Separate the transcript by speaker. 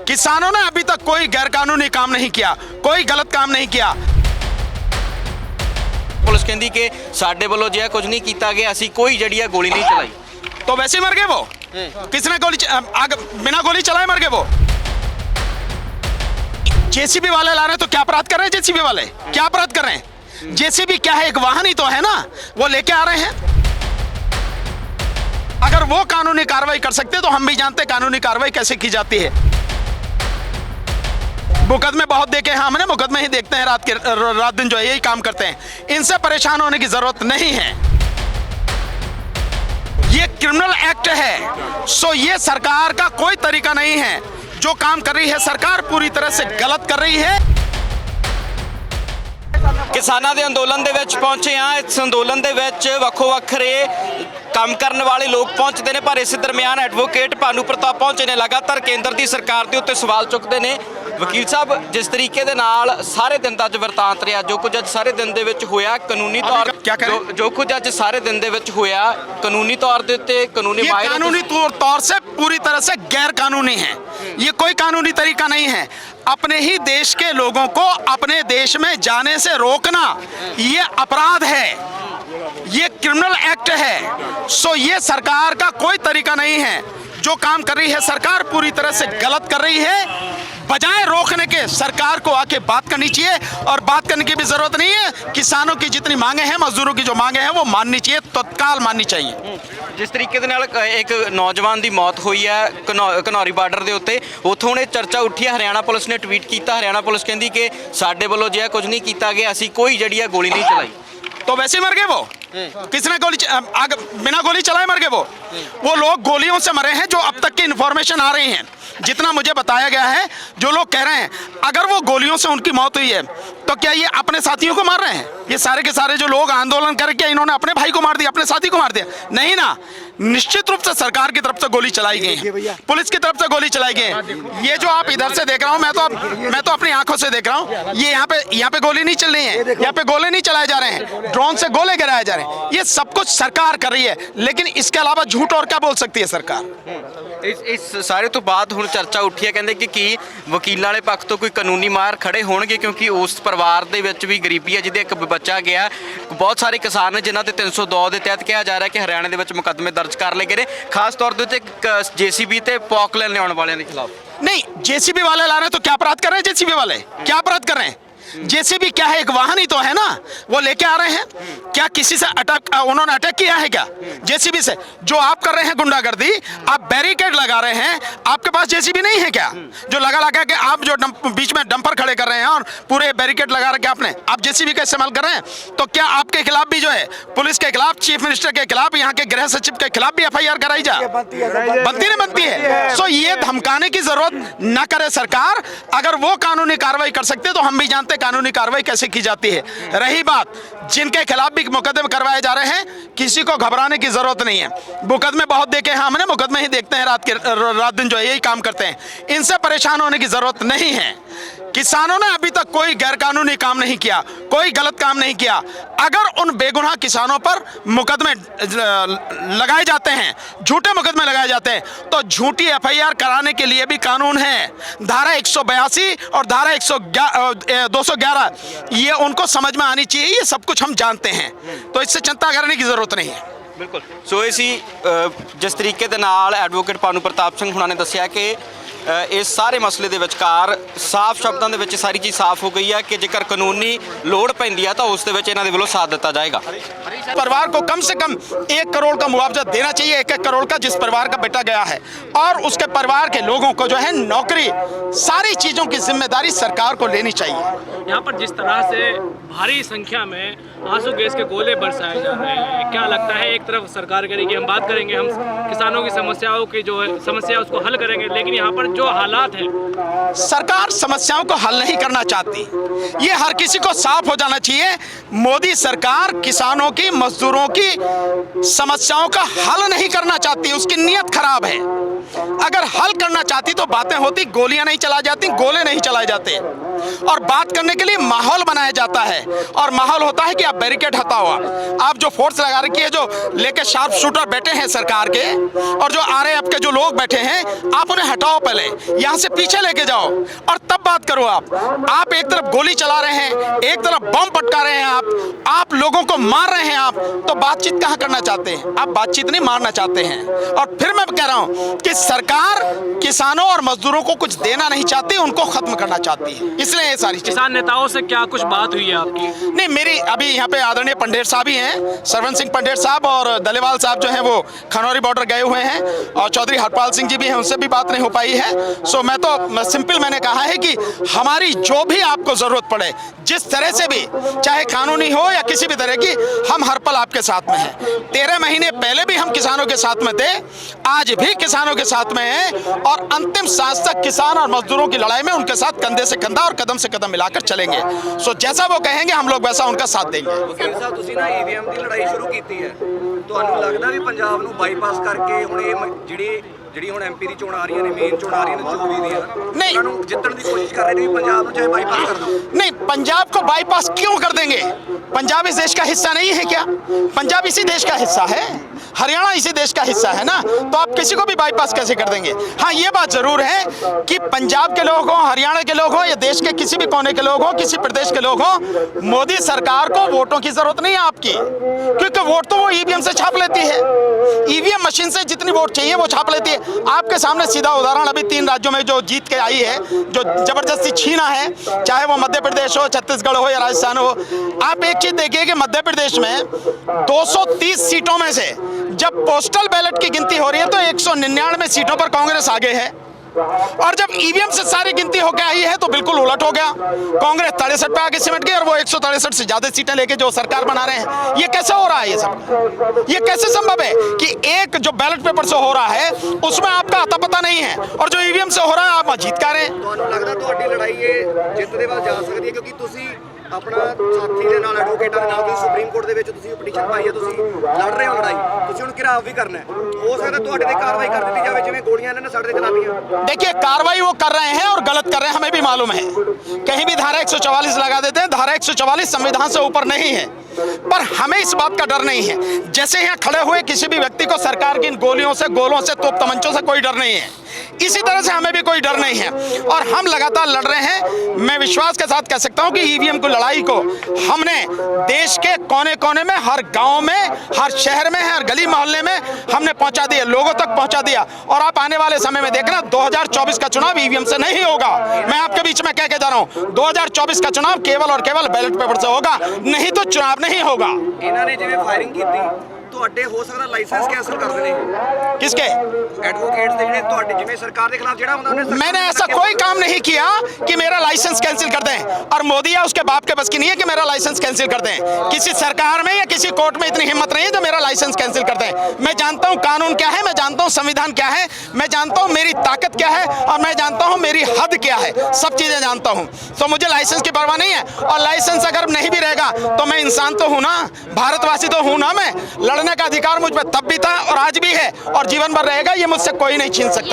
Speaker 1: किसानों ने अभी तक कोई गैरकानूनी काम नहीं किया, कोई गलत काम नहीं किया।
Speaker 2: पुलिस कहती कि साडे वालों जो कुछ नहीं किया गया, असी कोई जड़ी है गोली नहीं चलाई।
Speaker 1: तो वैसे मर गए वो? किसने बिना गोली चलाए मर गए वो? जेसीबी वाले ला रहे हैं तो क्या अपराध कर रहे हैं? जेसीबी वाले क्या अपराध कर रहे हैं? जेसीबी क्या है? एक वाहन ही तो है ना, वो लेके आ रहे हैं। अगर वो कानूनी कार्रवाई कर सकते तो हम भी जानते कानूनी कार्रवाई कैसे की जाती है। मुकदमे बहुत देखे हैं हमने, मुकदमे ही देखते हैं रात दिन जो है यही काम करते हैं। इनसे परेशान होने की जरूरत नहीं है। ये क्रिमिनल एक्ट है, सो ये सरकार का कोई तरीका नहीं है। जो काम कर रही है सरकार पूरी तरह से गलत कर रही है।
Speaker 2: किसानां दे अंदोलन दे विच पहुंचे हाँ। इस अंदोलन दे विच वक्खो वक्खरे काम करने वाले लोग पहुंचते हैं, पर इस दरमियान एडवोकेट भानु प्रताप पहुंचे ने लगातार केंद्र की सरकार के उत्ते सवाल चुकते हैं। वकील साहब, जिस तरीके दे नाल सारे दिन का अज वरतांत रहा, जो कुछ अज सारे दिन दे विच होया कानूनी तौर जो कुछ अज सारे दिन दे विच होया कानूनी तौर दे उत्ते कानूनी
Speaker 1: तौर से पूरी तरह से गैर कानूनी है। ये कोई कानूनी तरीका नहीं है। अपने ही देश के लोगों को अपने देश में जाने से रोकना ये अपराध है, ये क्रिमिनल एक्ट है। सो ये सरकार का कोई तरीका नहीं है। जो काम कर रही है सरकार पूरी तरह से गलत कर रही है। बजाय रोकने के सरकार को आके बात करनी चाहिए, और बात करने की भी जरूरत नहीं है। किसानों की जितनी मांगे हैं, मजदूरों की जो मांगे हैं वो माननी चाहिए, तत्काल माननी चाहिए।
Speaker 2: जिस तरीके दे नाल एक नौजवान की मौत हुई है घनौरी बार्डर के उत्ते, उत्थों ने चर्चा उठी है। हरियाणा पुलिस ने ट्वीट किया, हरियाणा पुलिस कहती कि साडे वालों जो कुछ नहीं किया गया, असी कोई जड़ी है गोली नहीं चलाई।
Speaker 1: तो वैसे मर गए वो? किसने बिना गोली चलाए मर गए वो लोग गोलियों से मरे हैं। जो अब तक की इंफॉर्मेशन आ रही है, जितना मुझे बताया गया है, जो लोग कह रहे हैं अगर वो गोलियों से उनकी मौत हुई है तो क्या ये अपने साथियों को मार रहे हैं? ये सारे के सारे जो लोग आंदोलन करके इन्होंने अपने भाई को मार दिया, अपने साथी को मार दिया? नहीं ना, निश्चित रूप से सरकार की तरफ से गोली चलाई गई है, पुलिस की तरफ से गोली चलाई गई है। ये जो आप इधर से देख रहा हूँ, मैं तो अपनी आंखों से देख रहा हूँ। ये यहाँ पे गोली नहीं चल रही है, यहाँ पे गोले नहीं चलाए जा रहे हैं, ड्रोन से गोले गिराए जा रहे हैं। ये सब कुछ सरकार कर रही है, लेकिन इसके अलावा झूठ और क्या बोल सकती है सरकार?
Speaker 2: इस सारे तो बाद हुण चर्चा उठी है, कहते कि वकील वाले पक्ष तो कोई कानूनी मार खड़े होणगे, क्योंकि उस परिवार दे विच भी गरीबी है, जिहदे एक बच्चा गया। बहुत सारे किसान ने जिन्हां ते 302 के तहत कहा जा रहा है कि हरियाणा के विच मुकदमे दर्ज कर ले गए, खास तौर पर जेसीबी ते पॉकलैंड लियाउण वालियां दे खिलाफ।
Speaker 1: नहीं, जेसीबी वाले ला रहे हैं तो क्या अपराध कर रहे हैं? जेसीबी वाले क्या अपराध कर रहे हैं? जेसीबी क्या है? एक वाहन ही तो है ना, वो लेके आ रहे हैं। क्या किसी से उन्होंने अटैक किया है क्या जेसीबी से? जो आप कर रहे हैं गुंडागर्दी, आप बैरिकेड लगा रहे हैं, आपके पास जेसीबी नहीं है क्या? जो लगा के आप जो बीच में डंपर खड़े कर रहे हैं और पूरे बैरिकेड लगा रखे आपने, आप जेसीबी का इस्तेमाल कर रहे हैं। तो क्या आपके खिलाफ भी जो है, पुलिस के खिलाफ, चीफ मिनिस्टर के खिलाफ, यहाँ के गृह सचिव के खिलाफ भी FIR कराई जा बनती है? सो ये धमकाने की जरूरत न करे सरकार। अगर वो कानूनी कार्रवाई कर सकते तो हम भी जानते कानूनी कार्रवाई कैसे की जाती है। रही बात जिनके खिलाफ भी मुकदमे करवाए जा रहे हैं, किसी को घबराने की जरूरत नहीं है। मुकदमे बहुत देखे हैं हमने, मुकदमे ही देखते हैं रात दिन जो है यही काम करते हैं। इनसे परेशान होने की जरूरत नहीं है। किसानों ने अभी तक कोई गैरकानूनी काम नहीं किया, कोई गलत काम नहीं किया। अगर उन बेगुनाह किसानों पर मुकदमे लगाए जाते हैं, झूठे मुकदमे लगाए जाते हैं, तो झूठी FIR कराने के लिए भी कानून है। धारा 182 और धारा 211 ये उनको समझ में आनी चाहिए। ये सब कुछ हम जानते हैं, तो इससे चिंता करने की जरूरत नहीं है।
Speaker 2: बिल्कुल। सो इसी जिस तरीके दे नाल एडवोकेट भानु प्रताप सिंह हुणां ने दस्सिया कि इस सारे मसले के विचकार साफ शब्दों के विच सारी चीज़ साफ हो गई है कि जेकर कानूनी लोड़ पैंदी है तो उस दे विच इन्हां दे वल्लों साथ दिता जाएगा।
Speaker 1: परिवार को कम से कम 1 करोड़ का मुआवजा देना चाहिए, 1-1 करोड़ का, जिस परिवार का बेटा गया है, और उसके परिवार के लोगों को जो है नौकरी, सारी चीज़ों की जिम्मेदारी सरकार को लेनी चाहिए।
Speaker 3: यहाँ पर जिस तरह से भारी संख्या में आंसू गैस के गोले बरसाए जा रहे हैं, क्या लगता है एक तरफ सरकार करेगी, हम बात करेंगे, हम किसानों की समस्याओं की जो है समस्या उसको हल करेंगे, लेकिन यहाँ पर जो हालात है,
Speaker 1: सरकार समस्याओं को हल नहीं करना चाहती। ये हर किसी को साफ हो जाना चाहिए। मोदी सरकार किसानों की, मजदूरों की समस्याओं का हल नहीं करना चाहती, उसकी नीयत खराब है। अगर हल करना चाहती तो बातें होती, गोलियां नहीं चलाई जाती, गोले नहीं चलाए जाते। और बात करने के लिए माहौल बनाया जाता है, और माहौल होता है कि आप बैरिकेड हटाओ, आप जो फोर्स लगा रखी है, जो लेके शार्प शूटर बैठे हैं सरकार के, और जो आरएएफ के जो लोग बैठे हैं, आप उन्हें हटाओ, पहले यहां से पीछे लेके जाओ और तब बात करो। आप एक तरफ गोली चला रहे हैं, एक तरफ बम पटका रहे हैं, आप लोगों को मार रहे हैं, आप तो बातचीत कहां करना चाहते हैं? आप बातचीत नहीं, मारना चाहते हैं। और फिर मैं कह रहा हूं कि सरकार किसानों और मजदूरों को कुछ देना नहीं चाहती, उनको खत्म करना चाहती है, इसलिए ये सारी चीजें।
Speaker 3: किसान नेताओं से क्या कुछ बात हुई है आपकी?
Speaker 1: नहीं, मेरी अभी यहाँ पे आदरणीय पंडेर साहब ही हैं, सरवन सिंह पंडेर साहब, और दलेवाल साहब जो हैं वो खनौरी बॉर्डर गए हुए हैं, और चौधरी हरपाल सिंह जी भी हैं, उनसे भी बात नहीं हो पाई है। सो मैं तो सिंपल मैंने कहा है कि हमारी जो भी आपको जरूरत पड़े, जिस तरह से भी, चाहे कानूनी हो या किसी भी तरह की, हम हर पल आपके साथ में हैं। 13 महीने पहले भी हम किसानों के साथ में थे, आज भी किसानों के साथ में हैं, और अंतिम सांस तक किसान और मजदूरों की लड़ाई में उनके साथ कंधे से कंधा और कदम से कदम मिलाकर चलेंगे। सो जैसा वो कहेंगे हम लोग वैसा उनका साथ देंगे।
Speaker 4: ਵਕੀਲ ਸਾਹਿਬ ਤੁਸੀਂ ਨਾ ਈਵੀਐਮ ਦੀ ਲੜਾਈ ਸ਼ੁਰੂ ਕੀਤੀ ਹੈ, ਤੁਹਾਨੂੰ ਲੱਗਦਾ ਵੀ ਪੰਜਾਬ ਨੂੰ ਬਾਈਪਾਸ ਕਰਕੇ ਹੁਣ ਇਹ ਜਿਹੜੀ ਹੁਣ ਐਮਪੀ ਦੀ ਚੋਣ ਆ ਰਹੀਆਂ ਨੇ, ਮੇਨ ਚੋਣ ਆ ਰਹੀਆਂ ਨੇ 24 ਦੀਆਂ,
Speaker 1: ਨਹੀਂ।
Speaker 4: ਉਹਨਾਂ ਨੂੰ ਜਿੱਤਣ ਦੀ ਕੋਸ਼ਿਸ਼ ਕਰ ਰਹੇ ਨੇ ਵੀ ਪੰਜਾਬ ਨੂੰ ਚਾਹੇ ਬਾਈਪਾਸ ਕਰ ਦਿਓ?
Speaker 1: नहीं, पंजाब को बाईपास क्यों कर देंगे? पंजाब इस देश का हिस्सा नहीं है क्या? पंजाब इसी देश का हिस्सा है, हरियाणा इसी देश का हिस्सा है ना, तो आप किसी को भी बाईपास कैसे कर देंगे? हाँ, ये बात जरूर है कि पंजाब के लोग हों, हरियाणा के लोग हों, या देश के किसी भी कोने के लोग हों, किसी प्रदेश के लोग हों, मोदी सरकार को वोटों की जरूरत नहीं है आपकी, क्योंकि वोट तो वो ईवीएम से छाप लेती है। ईवीएम मशीन से जितनी वोट चाहिए वो छाप लेती है। आपके सामने सीधा उदाहरण, अभी 3 राज्यों में जो जीत के आई है, जो जबरदस्ती छीना है, चाहे वो मध्य प्रदेश हो, छत्तीसगढ़ हो या राजस्थान हो। आप एक चीज देखिए कि मध्य प्रदेश में 230 सीटों में से जब पोस्टल बैलेट की गिनती हो रही है तो 199 सीटों पर कांग्रेस आगे है, और जब ईवीएम से सारी गिनती होकर आई है तो बिल्कुल उलट हो गया। कांग्रेस 63 पे आगे सिमट गई, और वो 163 से ज्यादा सीटें लेके जो सरकार बना रहे हैं। ये कैसे हो रहा है? ये सब ये कैसे संभव है कि एक जो बैलेट पेपर से हो रहा है उसमें आपका अता पता नहीं है, और जो ईवीएम से हो रहा है आप जीत कर रहे हैं।
Speaker 4: ਤੁਹਾਨੂੰ ਲੱਗਦਾ ਤੁਹਾਡੀ ਲੜਾਈ ਇਹ ਜਿੱਤ ਦੇ ਵੱਲ ਜਾ ਸਕਦੀ ਹੈ, ਕਿਉਂਕਿ ਤੁਸੀਂ ਆਪਣਾ ਸਾਥੀ ਦੇ ਨਾਲ, ਐਡਵੋਕੇਟਾਂ ਦੇ ਨਾਲ, ਤੁਸੀਂ ਸੁਪਰੀਮ ਕੋਰਟ ਦੇ ਵਿੱਚ ਤੁਸੀਂ ਪਟੀਸ਼ਨ ਪਾਈ ਹੈ, ਤੁਸੀਂ ਲੜ ਰਹੇ ਹੋ ਲੜਾਈ, ਤੁਸੀਂ ਹੁਣ ਘਿਰਾਵ ਵੀ ਕਰਨਾ ਹੈ। ਹੋ ਸਕਦਾ ਤੁਹਾਡੇ ਤੇ ਕਾਰਵਾਈ ਕਰ ਦਿੱਤੀ ਜਾਵੇ, ਜਿਵੇਂ ਗੋਲੀਆਂ ਇਹਨਾਂ ਨੇ ਸਾਡੇ ਤੇ ਚਲਾਤੀਆਂ।
Speaker 1: देखिए, कार्रवाई वो कर रहे हैं और गलत कर रहे हैं, हमें भी मालूम है। कहीं भी धारा 144 लगा देते हैं, धारा 144 संविधान से ऊपर नहीं है, पर हमें इस बात का डर नहीं है। जैसे यहाँ खड़े हुए किसी भी व्यक्ति को सरकार की इन गोलियों से, गोलों से, तोप तमंचों से कोई डर नहीं है, इसी तरह से हमें भी कोई डर नहीं है, और हम लगातार लड़ रहे हैं। मैं विश्वास के साथ कह सकता हूं कि ईवीएम की लड़ाई को हमने देश के कोने कोने में, हर गांव में, हर शहर में, हर गली मोहल्ले में हमने पहुंचा दिया, लोगों तक पहुंचा दिया। और आप आने वाले समय में देखना 2024 का चुनाव ईवीएम से नहीं होगा। मैं आपके बीच में कह के जा रहा हूं, 2024 का चुनाव केवल और केवल बैलेट पेपर से होगा, नहीं तो चुनाव नहीं होगा।
Speaker 4: ਇਹਨਾਂ ਨੇ ਜਿਵੇਂ ਫਾਇਰਿੰਗ ਕੀਤੀ, ਤੁਹਾਡੇ ਹੋ ਸਕਦਾ ਲਾਇਸੈਂਸ ਕੈਂਸਲ ਕਰ ਦੇਣੇ
Speaker 1: किसके?
Speaker 4: ਐਡਵੋਕੇਟਸ ਦੇ ਜਿਹੜੇ ਤੁਹਾਡੇ, ਜਿਵੇਂ ਸਰਕਾਰ ਦੇ ਖਿਲਾਫ ਜਿਹੜਾ ਹੁੰਦਾ ਉਹਨੇ
Speaker 1: मैंने ऐसा कोई काम नहीं किया कि मेरा लाइसेंस कैंसिल कर दें, और मोदी या उसके बाप के बस की नहीं है कि मेरा लाइसेंस कैंसिल कर दें। किसी सरकार में या किसी कोर्ट में इतनी हिम्मत नहीं है जो मेरा लाइसेंस कैंसिल कर दें। मैं जानता हूं कानून क्या है, मैं जानता हूं संविधान क्या है, मैं जानता हूं मेरी ताकत क्या है, और मैं जानता हूं मेरी हद क्या है, सब चीजें जानता हूं। तो मुझे लाइसेंस की परवाह नहीं है, और लाइसेंस अगर नहीं भी रहेगा तो मैं इंसान तो हूं ना, भारतवासी तो हूं ना। मैं लड़ने का अधिकार मुझ पर तब भी था और आज भी है, और जीवन भर रहेगा, ये मुझसे कोई नहीं छीन सकता।